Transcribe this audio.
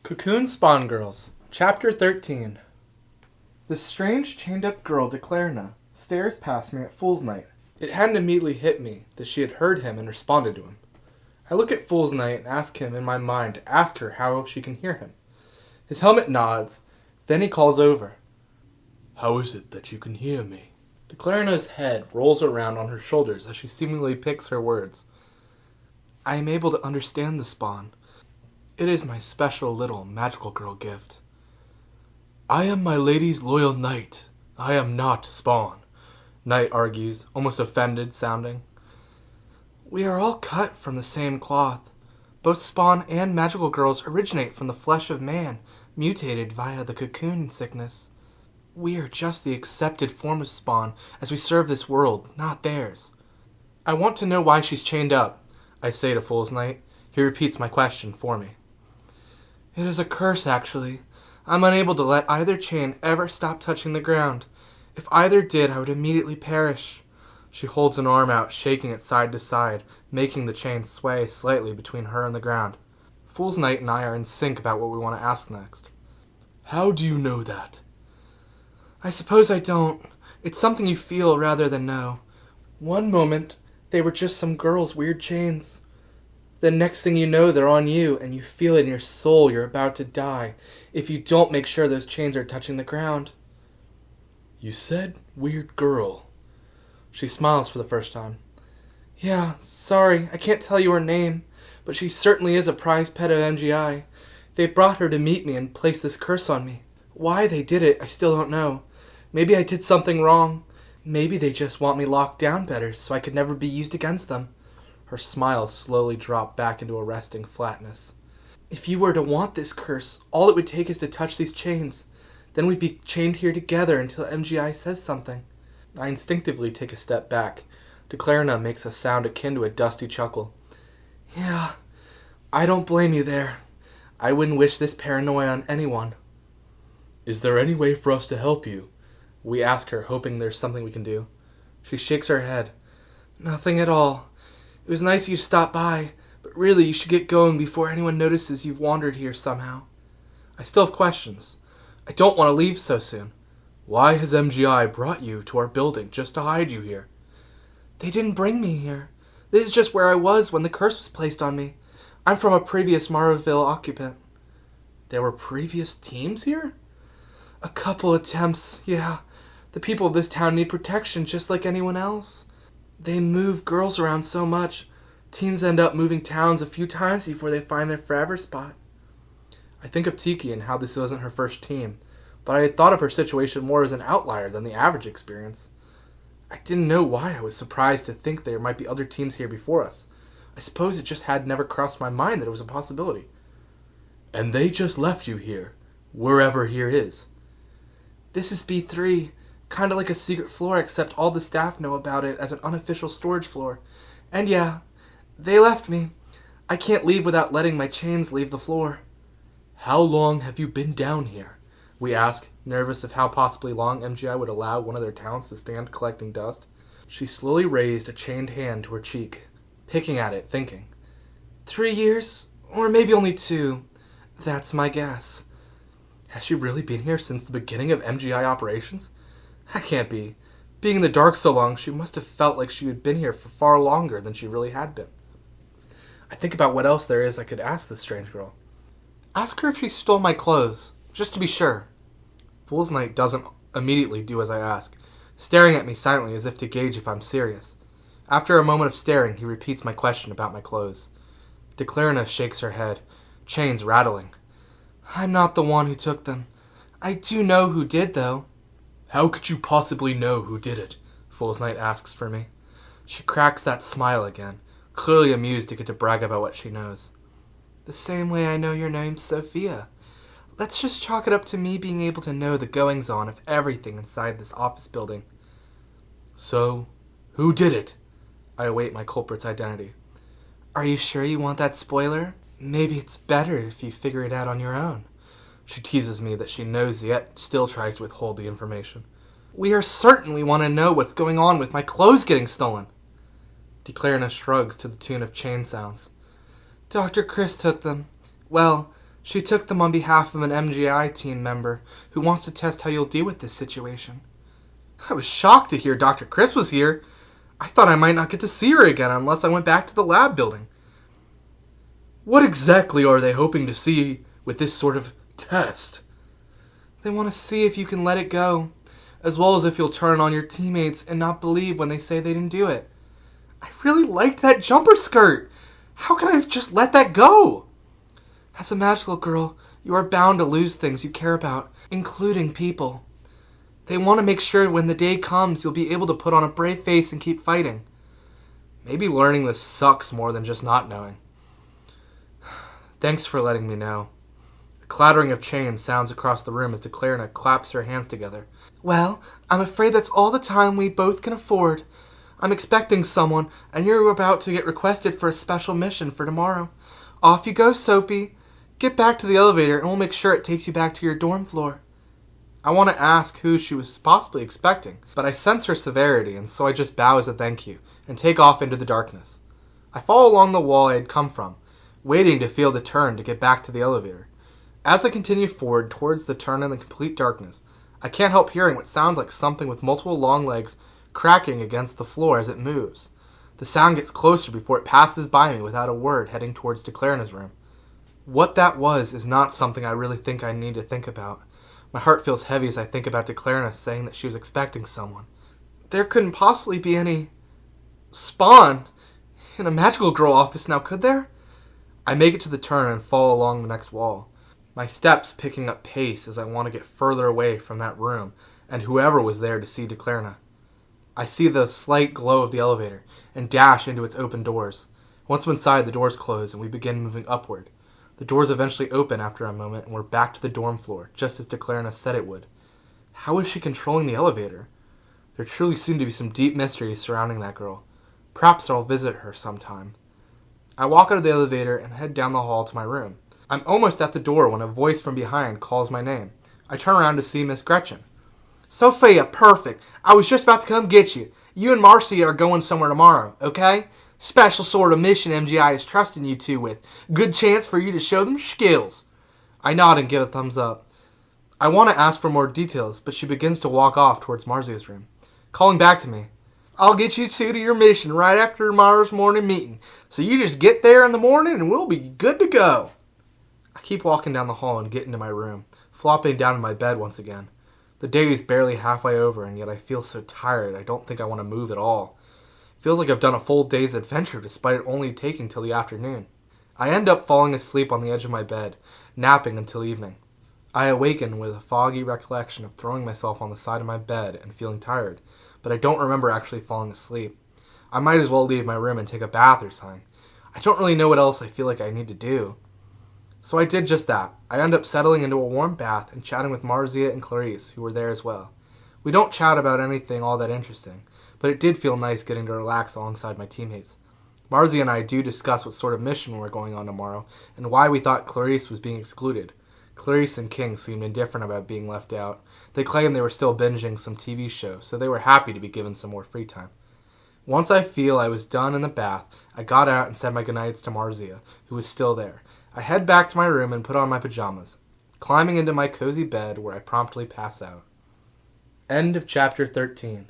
Cocoon Spawn Girls, Chapter 13. The strange chained-up girl, Declarna, stares past me at Fool's Night. It hadn't immediately hit me that she had heard him and responded to him. I look at Fool's Night and ask him in my mind to ask her how she can hear him. His helmet nods, then he calls over. How is it that you can hear me? Declarna's head rolls around on her shoulders as she seemingly picks her words. I am able to understand the spawn. It is my special little magical girl gift. I am my lady's loyal knight. I am not Spawn, Knight argues, almost offended sounding. We are all cut from the same cloth. Both Spawn and magical girls originate from the flesh of man, mutated via the cocoon sickness. We are just the accepted form of Spawn as we serve this world, not theirs. I want to know why she's chained up, I say to Fool's Night. He repeats my question for me. It is a curse, actually. I'm unable to let either chain ever stop touching the ground. If either did, I would immediately perish. She holds an arm out, shaking it side to side, making the chain sway slightly between her and the ground. Fool's Night and I are in sync about what we want to ask next. How do you know that? I suppose I don't. It's something you feel rather than know. One moment, they were just some girl's weird chains. The next thing you know, they're on you, and you feel in your soul you're about to die if you don't make sure those chains are touching the ground. You said weird girl. She smiles for the first time. Yeah, sorry, I can't tell you her name, but she certainly is a prized pet of MGI. They brought her to meet me and place this curse on me. Why they did it, I still don't know. Maybe I did something wrong. Maybe they just want me locked down better so I could never be used against them. Her smile slowly dropped back into a resting flatness. If you were to want this curse, all it would take is to touch these chains. Then we'd be chained here together until MGI says something. I instinctively take a step back. Declarna makes a sound akin to a dusty chuckle. Yeah, I don't blame you there. I wouldn't wish this paranoia on anyone. Is there any way for us to help you? We ask her, hoping there's something we can do. She shakes her head. Nothing at all. It was nice of you to stop by, but really you should get going before anyone notices you've wandered here somehow. I still have questions. I don't want to leave so soon. Why has MGI brought you to our building just to hide you here? They didn't bring me here. This is just where I was when the curse was placed on me. I'm from a previous Marville occupant. There were previous teams here? A couple attempts, yeah. The people of this town need protection just like anyone else. They move girls around so much. Teams end up moving towns a few times before they find their forever spot. I think of Tiki and how this wasn't her first team, but I had thought of her situation more as an outlier than the average experience. I didn't know why I was surprised to think there might be other teams here before us. I suppose it just had never crossed my mind that it was a possibility. And they just left you here, wherever here is. This is B3, kind of like a secret floor, except all the staff know about it as an unofficial storage floor. And yeah, they left me. I can't leave without letting my chains leave the floor. How long have you been down here? We ask, nervous of how possibly long MGI would allow one of their talents to stand collecting dust. She slowly raised a chained hand to her cheek, picking at it, thinking. 3 years? Or maybe only 2. That's my guess. Has she really been here since the beginning of MGI operations? That can't be. Being in the dark so long, she must have felt like she had been here for far longer than she really had been. I think about what else there is I could ask this strange girl. Ask her if she stole my clothes, just to be sure. Fool's Night doesn't immediately do as I ask, staring at me silently as if to gauge if I'm serious. After a moment of staring, he repeats my question about my clothes. Declarna shakes her head, chains rattling. I'm not the one who took them. I do know who did, though. How could you possibly know who did it? Fool's Night asks for me. She cracks that smile again, clearly amused to get to brag about what she knows. The same way I know your name's Sophia. Let's just chalk it up to me being able to know the goings-on of everything inside this office building. So, who did it? I await my culprit's identity. Are you sure you want that spoiler? Maybe it's better if you figure it out on your own. She teases me that she knows yet still tries to withhold the information. We are certain we want to know what's going on with my clothes getting stolen. Declarna shrugs to the tune of chain sounds. Dr. Chris took them. Well, She took them on behalf of an MGI team member who wants to test how you'll deal with this situation. I was shocked to hear Dr. Chris was here. I thought I might not get to see her again unless I went back to the lab building. What exactly are they hoping to see with this sort of test? They want to see if you can let it go, as well as if you'll turn on your teammates and not believe when they say they didn't do it. I really liked that jumper skirt. How can I just let that go? As a magical girl, you are bound to lose things you care about, including people. They want to make sure when the day comes, you'll be able to put on a brave face and keep fighting. Maybe learning this sucks more than just not knowing. Thanks for letting me know. A clattering of chains sounds across the room as Declarina claps her hands together. Well, I'm afraid that's all the time we both can afford. I'm expecting someone, and you're about to get requested for a special mission for tomorrow. Off you go, Soapy. Get back to the elevator, and we'll make sure it takes you back to your dorm floor. I want to ask who she was possibly expecting, but I sense her severity, and so I just bow as a thank you, and take off into the darkness. I follow along the wall I had come from, waiting to feel the turn to get back to the elevator. As I continue forward towards the turn in the complete darkness, I can't help hearing what sounds like something with multiple long legs cracking against the floor as it moves. The sound gets closer before it passes by me without a word, heading towards Declarina's room. What that was is not something I really think I need to think about. My heart feels heavy as I think about Declarina saying that she was expecting someone. There couldn't possibly be any Spawn in a magical girl office now, could there? I make it to the turn and fall along the next wall, my steps picking up pace as I want to get further away from that room and whoever was there to see Declarina. I see the slight glow of the elevator and dash into its open doors. Once I'm inside, the doors close and we begin moving upward. The doors eventually open after a moment and we're back to the dorm floor, just as Declarina said it would. How is she controlling the elevator? There truly seem to be some deep mysteries surrounding that girl. Perhaps I'll visit her sometime. I walk out of the elevator and head down the hall to my room. I'm almost at the door when a voice from behind calls my name. I turn around to see Miss Gretchen. Sophia, perfect. I was just about to come get you. You and Marcia are going somewhere tomorrow, okay? Special sort of mission MGI is trusting you two with. Good chance for you to show them your skills. I nod and give a thumbs up. I want to ask for more details, but she begins to walk off towards Marzia's room, calling back to me. I'll get you two to your mission right after tomorrow's morning meeting. So you just get there in the morning and we'll be good to go. I keep walking down the hall and get into my room, flopping down in my bed once again. The day is barely halfway over, and yet I feel so tired I don't think I want to move at all. It feels like I've done a full day's adventure despite it only taking till the afternoon. I end up falling asleep on the edge of my bed, napping until evening. I awaken with a foggy recollection of throwing myself on the side of my bed and feeling tired, but I don't remember actually falling asleep. I might as well leave my room and take a bath or something. I don't really know what else I feel like I need to do. So I did just that. I end up settling into a warm bath and chatting with Marzia and Clarice, who were there as well. We don't chat about anything all that interesting, but it did feel nice getting to relax alongside my teammates. Marzia and I do discuss what sort of mission we're going on tomorrow and why we thought Clarice was being excluded. Clarice and King seemed indifferent about being left out. They claimed they were still binging some TV shows, so they were happy to be given some more free time. Once I feel I was done in the bath, I got out and said my goodnights to Marzia, who was still there. I head back to my room and put on my pajamas, climbing into my cozy bed where I promptly pass out. End of chapter 13.